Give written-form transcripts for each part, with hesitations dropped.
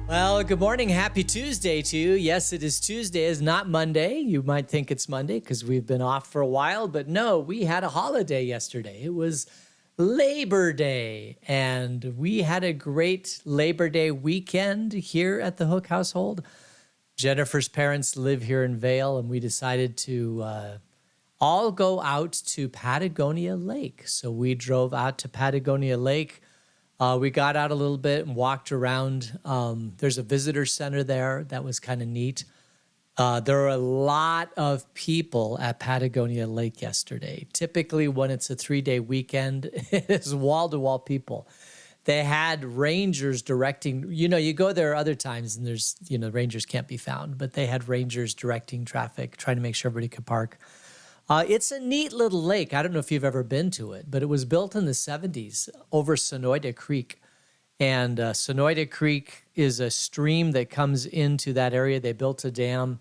Well, good morning. Happy Tuesday to you. Yes, it is Tuesday. It's not Monday. You might think it's Monday because we've been off for a while, but no, we had a holiday yesterday. It was Labor Day, and we had a great Labor Day weekend here at the Hook household. Jennifer's parents live here in Vail, and we decided to all go out to Patagonia Lake. So we drove out to Patagonia Lake. We got out a little bit and walked around. There's a visitor center there. That was kind of neat. There are a lot of people at Patagonia Lake yesterday. Typically, when it's a 3-day weekend, it is wall-to-wall people. They had rangers directing, you go there other times and there's, rangers can't be found, but they had rangers directing traffic, trying to make sure everybody could park. It's a neat little lake. I don't know if you've ever been to it, but it was built in the 70s over Sonoyta Creek. And Sonoyta Creek is a stream that comes into that area. They built a dam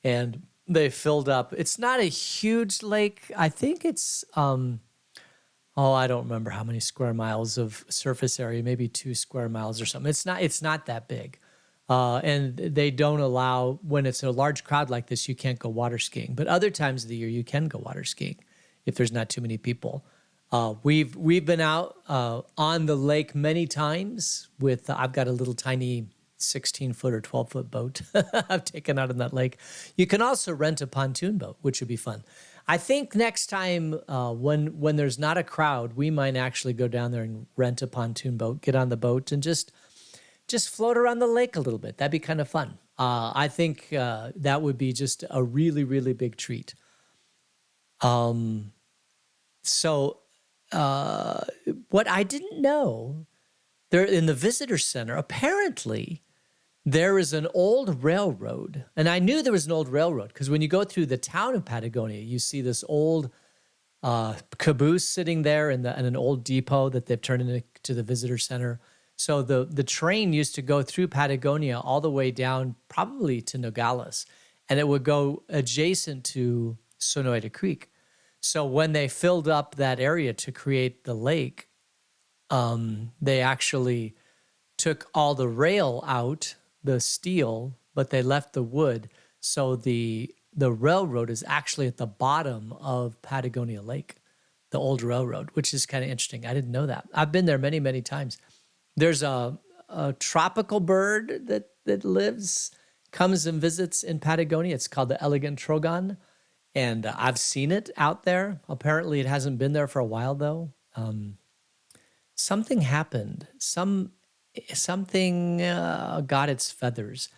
and they filled up. It's not a huge lake. I think it's, I don't remember how many square miles of surface area, maybe 2 square miles or something. It's not that big. And they don't allow, when it's a large crowd like this, you can't go water skiing. But other times of the year, you can go water skiing if there's not too many people. We've been out on the lake many times with, I've got a little tiny 16-foot or 12-foot boat I've taken out on that lake. You can also rent a pontoon boat, which would be fun. I think next time when there's not a crowd, we might actually go down there and rent a pontoon boat, get on the boat, and just float around the lake a little bit. That'd be kind of fun. I think that would be just a really, really big treat. So what I didn't know, there in the visitor center, apparently there is an old railroad. And I knew there was an old railroad because when you go through the town of Patagonia, you see this old caboose sitting there in an old depot that they've turned into the visitor center. So the train used to go through Patagonia all the way down probably to Nogales, and it would go adjacent to Sonoyta Creek. So when they filled up that area to create the lake, they actually took all the rail out, the steel, but they left the wood. So the railroad is actually at the bottom of Patagonia Lake, the old railroad, which is kind of interesting. I didn't know that. I've been there many, many times. There's a tropical bird that comes and visits in Patagonia. It's called the elegant trogon, and I've seen it out there. Apparently, it hasn't been there for a while, though. Something happened. Something got its feathers,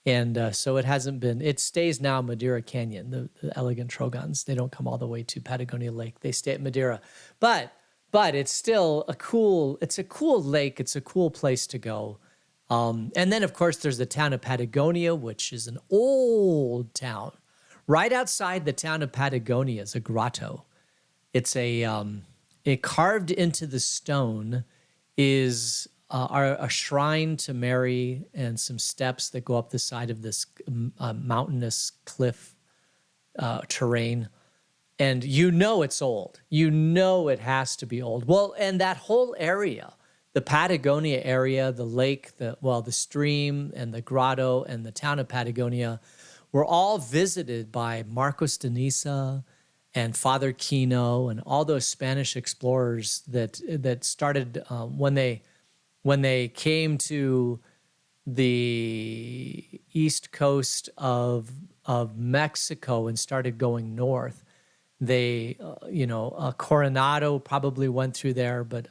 and so it hasn't been. It stays now in Madeira Canyon, the elegant trogons. They don't come all the way to Patagonia Lake. They stay at Madeira. But it's still a cool lake. It's a cool place to go. And then, of course, there's the town of Patagonia, which is an old town. Right outside the town of Patagonia is a grotto. It's it carved into the stone is a shrine to Mary and some steps that go up the side of this mountainous cliff terrain. And it's old. It has to be old. Well, and that whole area, the Patagonia area, the lake, the stream and the grotto and the town of Patagonia were all visited by Marcos de Niza and Father Kino and all those Spanish explorers that started when they came to the east coast of Mexico and started going north. They, Coronado probably went through there, but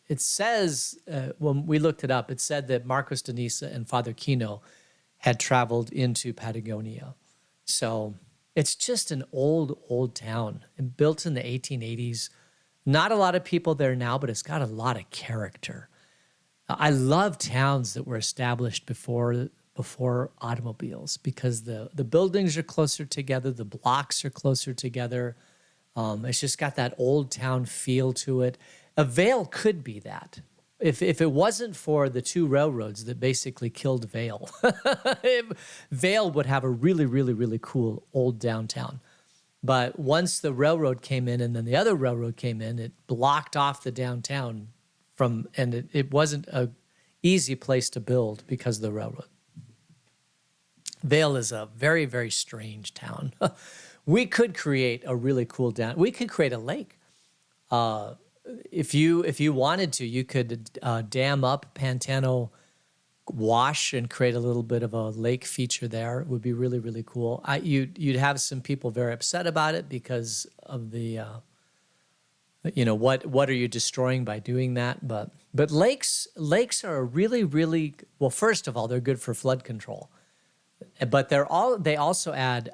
it says, when we looked it up, it said that Marcos de Niza and Father Kino had traveled into Patagonia. So it's just an old town and built in the 1880s. Not a lot of people there now, but it's got a lot of character. I love towns that were established before automobiles because the buildings are closer together, the blocks are closer together. It's just got that old town feel to it. A Vail could be that. If it wasn't for the 2 railroads that basically killed Vail, Vail would have a really, really, really cool old downtown. But once the railroad came in and then the other railroad came in, it blocked off the downtown and it wasn't a easy place to build because of the railroad. Vail is a very, very strange town. We could create a really cool down. We could create a lake. If you wanted to, you could dam up Pantano Wash and create a little bit of a lake feature there. It would be really, really cool. You'd have some people very upset about it because of the what are you destroying by doing that? But lakes are a really, really, well, first of all, they're good for flood control. But they also add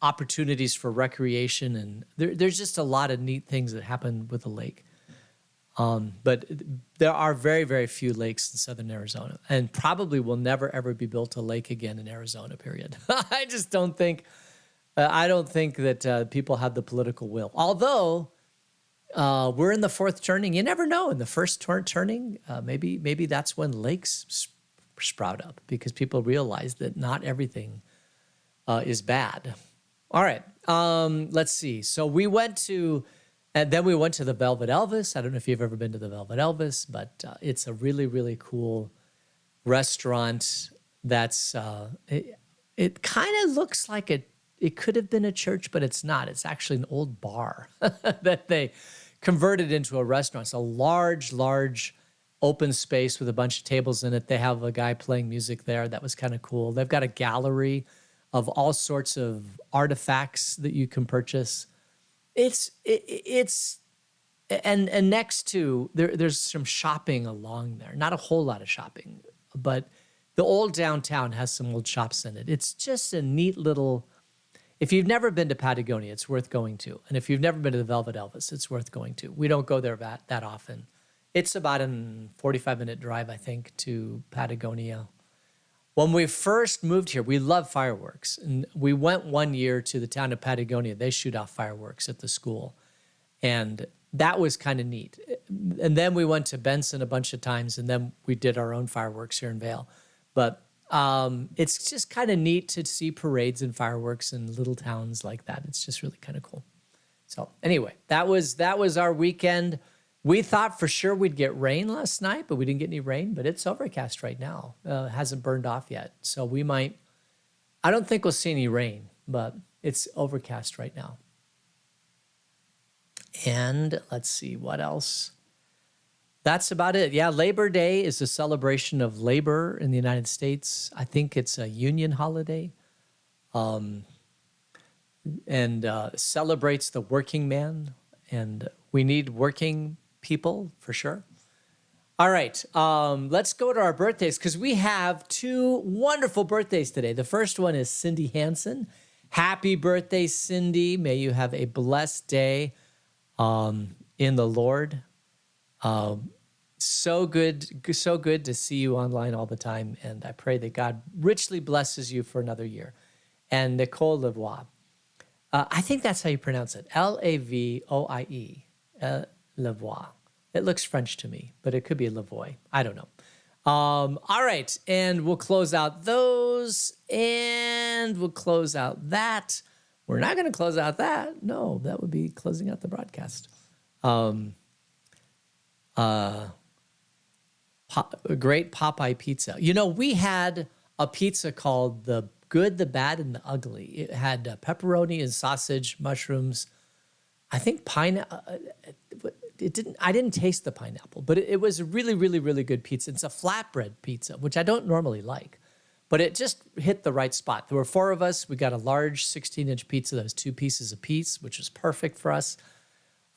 opportunities for recreation, and there's just a lot of neat things that happen with a lake. But there are very, very few lakes in southern Arizona, and probably will never, ever be built a lake again in Arizona, period. I just don't think, I don't think that people have the political will. Although we're in the fourth turning. You never know. In the first turning, maybe that's when lakes sprout up because people realize that not everything is bad. All right. Let's see. So and then we went to the Velvet Elvis. I don't know if you've ever been to the Velvet Elvis, but it's a really, really cool restaurant. That's it kind of looks like it could have been a church, but it's not. It's actually an old bar that they converted into a restaurant. It's a large, large open space with a bunch of tables in it. They have a guy playing music there. That was kind of cool. They've got a gallery of all sorts of artifacts that you can purchase. And next to there's some shopping along there. Not a whole lot of shopping, but the old downtown has some old shops in it. It's just a neat little. If you've never been to Patagonia, it's worth going to. And if you've never been to the Velvet Elvis, it's worth going to. We don't go there that often. It's about a 45-minute drive, I think, to Patagonia. When we first moved here, we love fireworks. And we went one year to the town of Patagonia. They shoot off fireworks at the school. And that was kind of neat. And then we went to Benson a bunch of times, and then we did our own fireworks here in Vail. But it's just kind of neat to see parades and fireworks in little towns like that. It's just really kind of cool. So anyway, that was our weekend. We thought for sure we'd get rain last night, but we didn't get any rain. But it's overcast right now. It hasn't burned off yet. So I don't think we'll see any rain, but it's overcast right now. And let's see, what else? That's about it. Yeah, Labor Day is a celebration of labor in the United States. I think it's a union holiday and celebrates the working man. And we need working people for sure. All right, let's go to our birthdays because we have two wonderful birthdays today. The first one is Cindy Hansen. Happy birthday, Cindy. May you have a blessed day in the Lord. So good to see you online all the time. And I pray that God richly blesses you for another year. And Nicole Lavoie. I think that's how you pronounce it. Lavoie. Lavoie. It looks French to me, but it could be Lavoie. I don't know. All right. And we'll close out those. And we'll close out that. We're not going to close out that. No, that would be closing out the broadcast. Great Popeye pizza. You know, we had a pizza called the Good, the Bad, and the Ugly. It had pepperoni and sausage, mushrooms. I think pineapple. I didn't taste the pineapple, but it was a really, really, really good pizza. It's a flatbread pizza, which I don't normally like, but it just hit the right spot. There were four of us. We got a large 16-inch pizza that was 2 pieces apiece, which was perfect for us.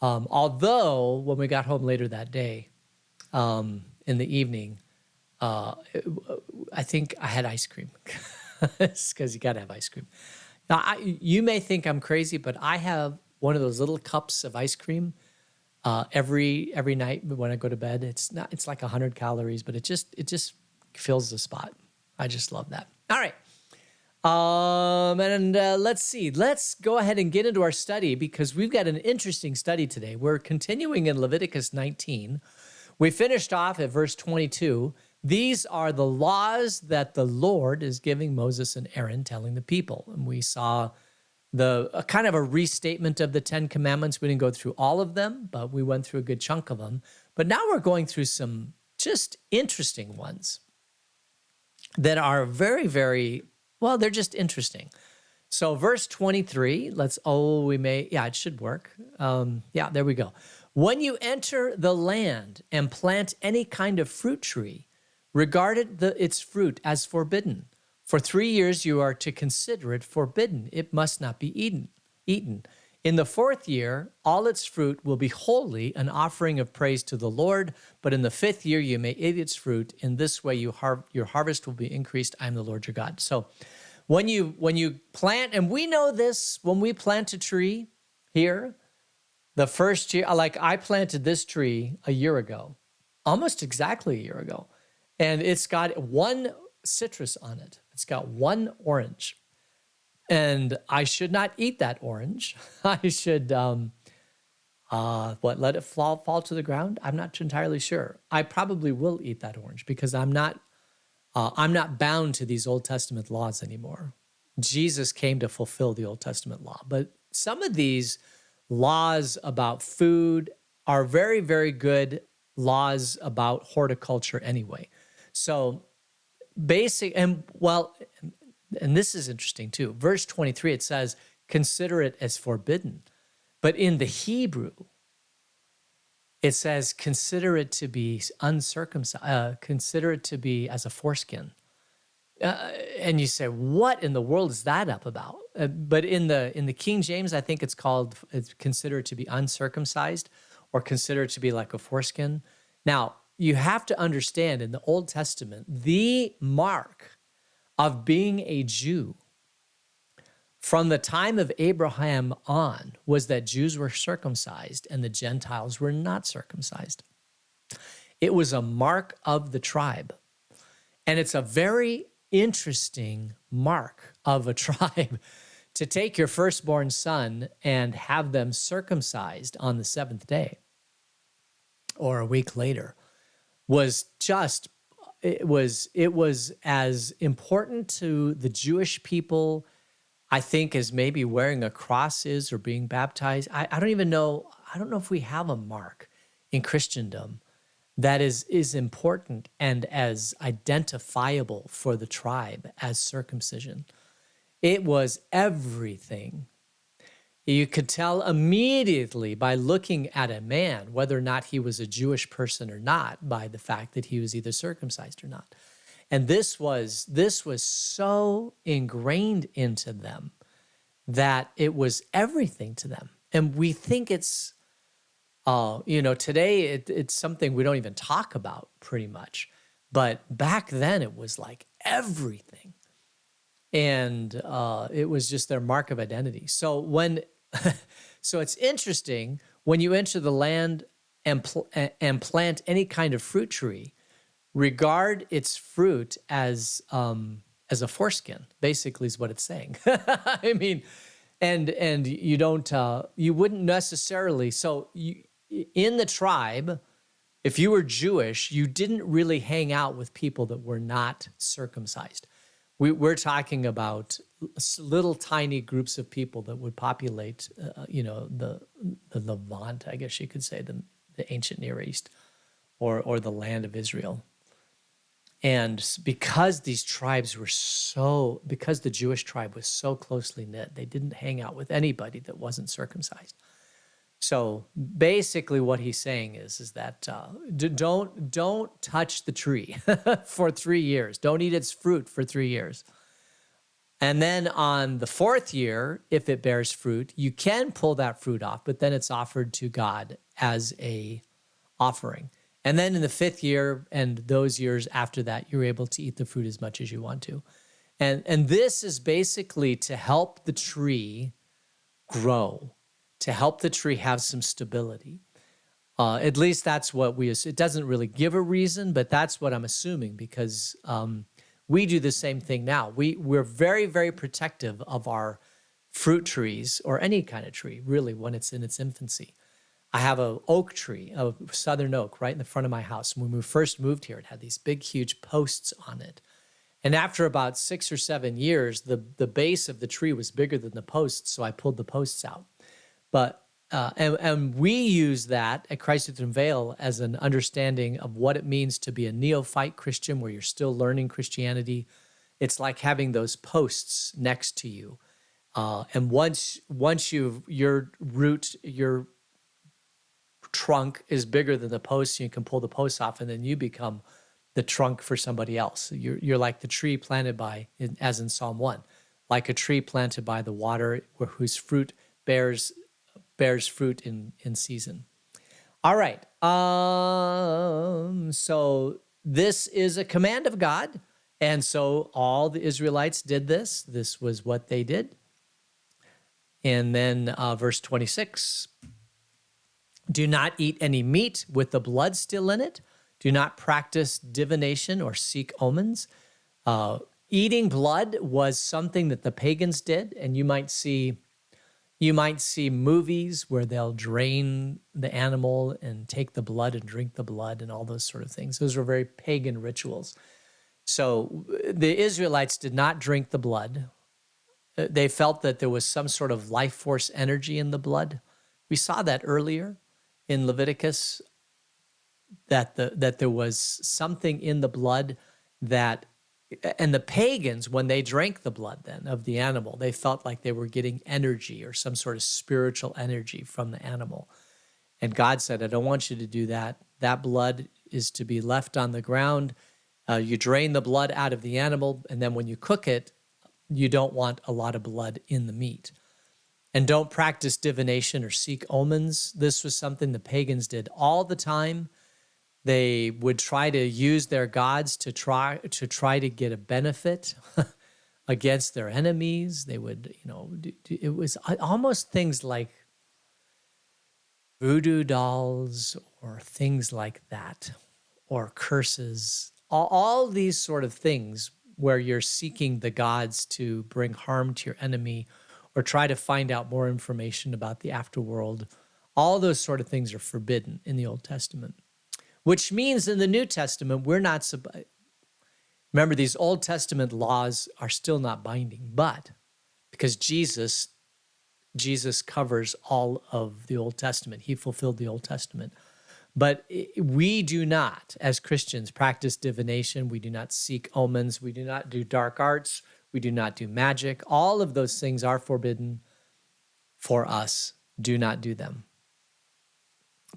Although when we got home later that day, in the evening, I think I had ice cream because you got to have ice cream. Now, you may think I'm crazy, but I have one of those little cups of ice cream every night when I go to bed. It's like 100 calories, but it just fills the spot. I just love that. All right. Let's see. Let's go ahead and get into our study because we've got an interesting study today. We're continuing in Leviticus 19. We finished off at verse 22. These are the laws that the Lord is giving Moses and Aaron, telling the people. And we saw a kind of a restatement of the 10 Commandments. We didn't go through all of them, but we went through a good chunk of them. But now we're going through some just interesting ones that are very, very, well, they're just interesting. So verse 23, it should work. There we go. When you enter the land and plant any kind of fruit tree, regard its fruit as forbidden. For 3 years you are to consider it forbidden. It must not be eaten. In the 4th year, all its fruit will be holy, an offering of praise to the Lord. But in the 5th year, you may eat its fruit. In this way, your harvest will be increased. I am the Lord your God. So when you plant, and we know this, when we plant a tree here, the first year, like I planted this tree a year ago, almost exactly a year ago, and it's got 1 citrus on it. It's got 1 orange. And I should not eat that orange. I should, let it fall to the ground? I'm not entirely sure. I probably will eat that orange because I'm not bound to these Old Testament laws anymore. Jesus came to fulfill the Old Testament law. But some of these laws about food are very, very good laws about horticulture anyway. So and this is interesting too. Verse 23, it says, consider it as forbidden. But in the Hebrew, it says, consider it to be uncircumcised, consider it to be as a foreskin. And you say, what in the world is that up about? But in the King James, I think it's consider it to be uncircumcised or consider it to be like a foreskin. Now, you have to understand in the Old Testament, the mark of being a Jew from the time of Abraham on was that Jews were circumcised and the Gentiles were not circumcised. It was a mark of the tribe. And it's a very interesting mark of a tribe to take your firstborn son and have them circumcised on the 7th day or a week later it was as important to the Jewish people, I think, as maybe wearing a cross is or being baptized. I don't even know. I don't know if we have a mark in Christendom that is important and as identifiable for the tribe as circumcision. It was everything. You could tell immediately by looking at a man whether or not he was a Jewish person or not by the fact that he was either circumcised or not. And this was so ingrained into them that it was everything to them. And we think it's, today it's something we don't even talk about pretty much. But back then it was like everything. And it was just their mark of identity. So so it's interesting when you enter the land and plant any kind of fruit tree, regard its fruit as a foreskin. Basically, is what it's saying. I mean, and you don't you wouldn't necessarily. So in the tribe, if you were Jewish, you didn't really hang out with people that were not circumcised. We're talking about little tiny groups of people that would populate, the Levant, I guess you could say, the ancient Near East, or the land of Israel. And because the Jewish tribe was so closely knit, they didn't hang out with anybody that wasn't circumcised. So basically, what he's saying is that don't touch the tree for 3 years. Don't eat its fruit for 3 years. And then on the 4th year, if it bears fruit, you can pull that fruit off, but then it's offered to God as a offering. And then in the 5th year and those years after that, you're able to eat the fruit as much as you want to. And this is basically to help the tree grow, to help the tree have some stability. At least that's what it doesn't really give a reason, but that's what I'm assuming because we do the same thing now. We're very, very protective of our fruit trees or any kind of tree, really, when it's in its infancy. I have an oak tree, a southern oak, right in the front of my house. When we first moved here, it had these big, huge posts on it. And after about 6 or 7 years, the base of the tree was bigger than the posts, so I pulled the posts out. But And we use that at Christ Within Veil as an understanding of what it means to be a neophyte Christian, where you're still learning Christianity. It's like having those posts next to you. And once your trunk is bigger than the post, you can pull the post off, and then you become the trunk for somebody else. You're like the tree planted by, as in Psalm 1, like a tree planted by the water, whose fruit bears fruit in season. All right. So this is a command of God. And so all the Israelites did this. This was what they did. And then verse 26, do not eat any meat with the blood still in it. Do not practice divination or seek omens. Eating blood was something that the pagans did, and you might see movies where they'll drain the animal and take the blood and drink the blood and all those sort of things. Those were very pagan rituals. So the Israelites did not drink the blood. They felt that there was some sort of life force energy in the blood. We saw that earlier in Leviticus, that there was something in the blood that, and the pagans, when they drank the blood then of the animal, they felt like they were getting energy or some sort of spiritual energy from the animal. And God said, I don't want you to do that. That blood is to be left on the ground. You drain the blood out of the animal, and then when you cook it, you don't want a lot of blood in the meat. And don't practice divination or seek omens. This was something the pagans did all the time. They would try to use their gods to try to get a benefit against their enemies. They would, it was almost things like voodoo dolls or things like that, or curses. All these sort of things where you're seeking the gods to bring harm to your enemy or try to find out more information about the afterworld. All those sort of things are forbidden in the Old Testament. Which means in the New Testament, we're not, remember, these Old Testament laws are still not binding, but because Jesus covers all of the Old Testament. He fulfilled the Old Testament. But we do not, as Christians, practice divination. We do not seek omens. We do not do dark arts. We do not do magic. All of those things are forbidden for us. Do not do them.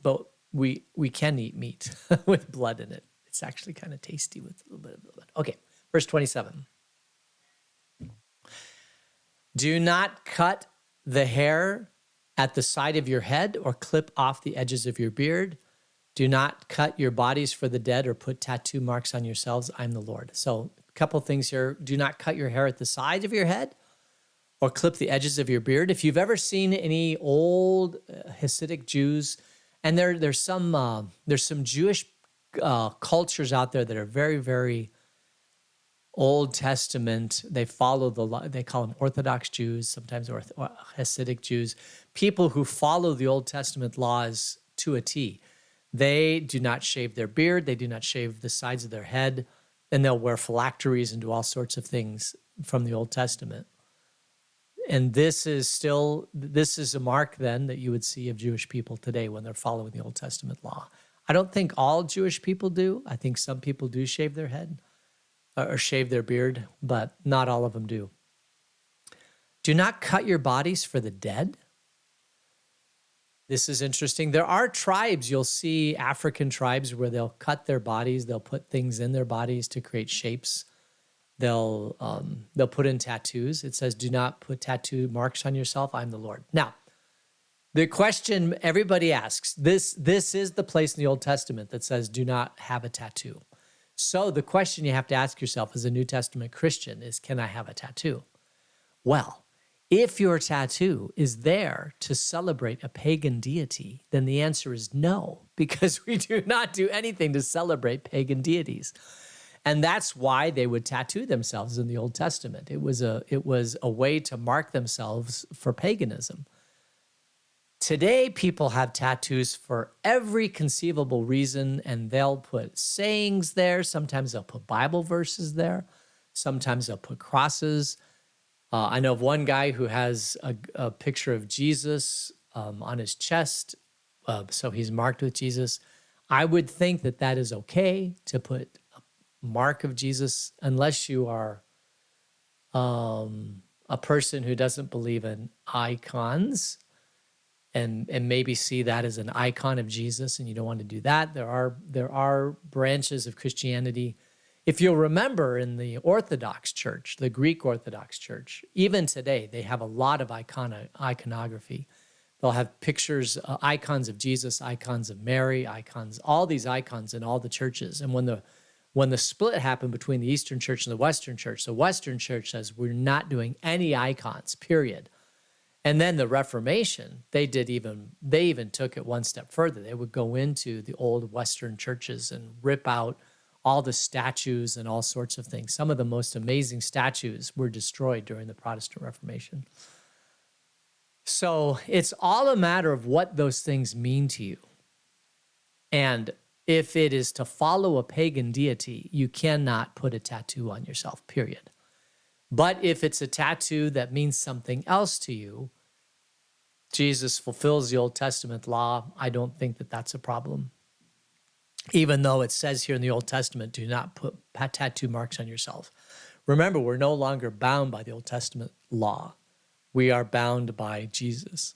But we can eat meat with blood in it. It's actually kind of tasty with a little bit of blood. Okay, verse 27. Do not cut the hair at the side of your head or clip off the edges of your beard. Do not cut your bodies for the dead or put tattoo marks on yourselves. I'm the Lord. So a couple things here. Do not cut your hair at the sides of your head or clip the edges of your beard. If you've ever seen any old Hasidic Jews, and there's some Jewish cultures out there that are very, very Old Testament. They follow the law. They call them Orthodox Jews, sometimes or Hasidic Jews, people who follow the Old Testament laws to a T. They do not shave their beard. They do not shave the sides of their head. And they'll wear phylacteries and do all sorts of things from the Old Testament. And this is a mark then that you would see of Jewish people today when they're following the Old Testament law. I don't think all Jewish people do. I think some people do shave their head or shave their beard, but not all of them do. Do not cut your bodies for the dead. This is interesting. There are tribes, you'll see African tribes where they'll cut their bodies, they'll put things in their bodies to create shapes. They'll put in tattoos. It says, do not put tattoo marks on yourself. I'm the Lord. Now, the question everybody asks, this is the place in the Old Testament that says, do not have a tattoo. So the question you have to ask yourself as a New Testament Christian is, can I have a tattoo? Well, if your tattoo is there to celebrate a pagan deity, then the answer is no, because we do not do anything to celebrate pagan deities. And that's why they would tattoo themselves in the Old Testament. It was a way to mark themselves for paganism. Today, people have tattoos for every conceivable reason, and they'll put sayings there. Sometimes they'll put Bible verses there. Sometimes they'll put crosses. I know of one guy who has a picture of Jesus on his chest. So he's marked with Jesus. I would think that that is okay to put a mark of Jesus, unless you are a person who doesn't believe in icons and maybe see that as an icon of Jesus, and you don't want to do that. There are branches of Christianity. If you'll remember, in the Orthodox Church, the Greek Orthodox Church, even today, they have a lot of iconography. They'll have pictures, icons of Jesus, icons of Mary, icons, all these icons in all the churches. And when the split happened between the Eastern Church and the Western Church says, we're not doing any icons, period. And then the Reformation, they even took it one step further. They would go into the old Western churches and rip out all the statues and all sorts of things. Some of the most amazing statues were destroyed during the Protestant Reformation. So it's all a matter of what those things mean to you. And if it is to follow a pagan deity, you cannot put a tattoo on yourself, period. But if it's a tattoo that means something else to you, Jesus fulfills the Old Testament law. I don't think that that's a problem. Even though it says here in the Old Testament, do not put tattoo marks on yourself. Remember, we're no longer bound by the Old Testament law. We are bound by Jesus.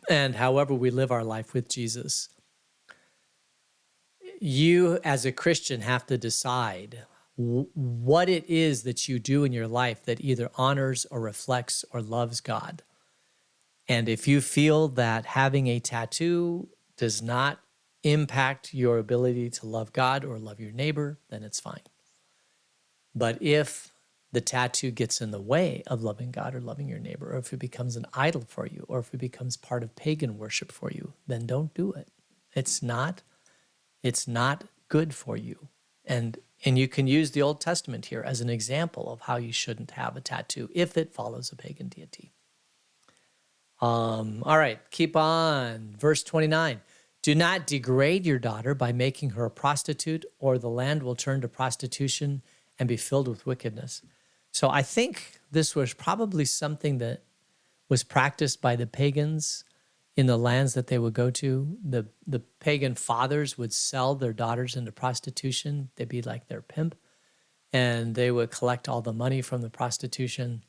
And however we live our life with Jesus, you as a Christian have to decide what it is that you do in your life that either honors or reflects or loves God. And if you feel that having a tattoo does not impact your ability to love God or love your neighbor, then it's fine. But if the tattoo gets in the way of loving God or loving your neighbor, or if it becomes an idol for you, or if it becomes part of pagan worship for you, then don't do it. It's not good for you. And you can use the Old Testament here as an example of how you shouldn't have a tattoo if it follows a pagan deity. All right, keep on. Verse 29. Do not degrade your daughter by making her a prostitute, or the land will turn to prostitution and be filled with wickedness. So I think this was probably something that was practiced by the pagans in the lands that they would go to. The pagan fathers would sell their daughters into prostitution. They'd be like their pimp, and they would collect all the money from the prostitution.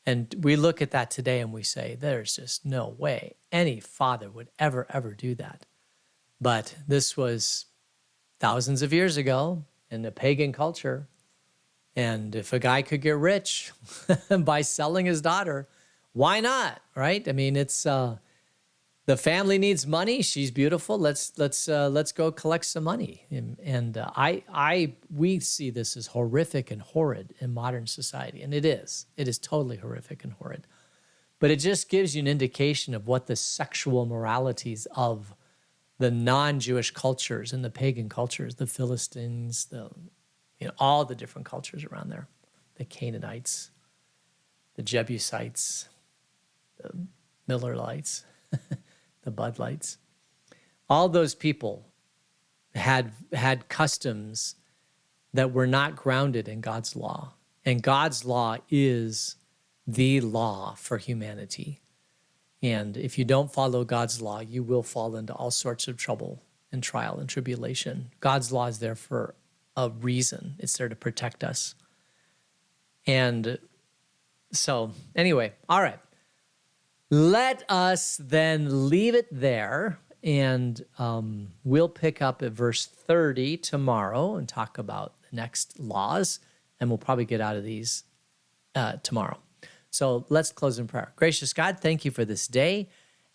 And we look at that today and we say, there's just no way any father would ever do that. But this was thousands of years ago in the pagan culture. And if a guy could get rich by selling his daughter, why not, right? I mean, it's the family needs money. She's beautiful. Let's go collect some money. And we see this as horrific and horrid in modern society, and it is. It is totally horrific and horrid. But it just gives you an indication of what the sexual moralities of the non-Jewish cultures and the pagan cultures, the Philistines, all the different cultures around there, the Canaanites, the Jebusites, the Millerites, the Budlites, all those people had customs that were not grounded in God's law. And God's law is the law for humanity. And if you don't follow God's law, you will fall into all sorts of trouble and trial and tribulation. God's law is there for a reason. It's there to protect us. And so anyway, all right. Let us then leave it there, and we'll pick up at verse 30 tomorrow and talk about the next laws, and we'll probably get out of these tomorrow. So let's close in prayer. Gracious God, thank you for this day,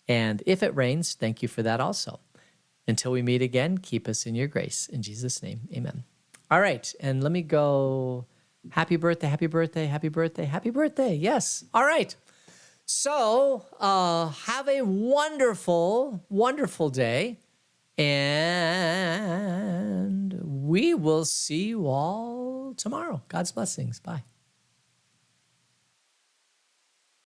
and if it rains, thank you for that also. Until we meet again, keep us in your grace. In Jesus' name, amen. All right, and let me go. Happy birthday, happy birthday, happy birthday, happy birthday. Yes, all right. So have a wonderful, wonderful day, and we will see you all tomorrow. God's blessings. Bye.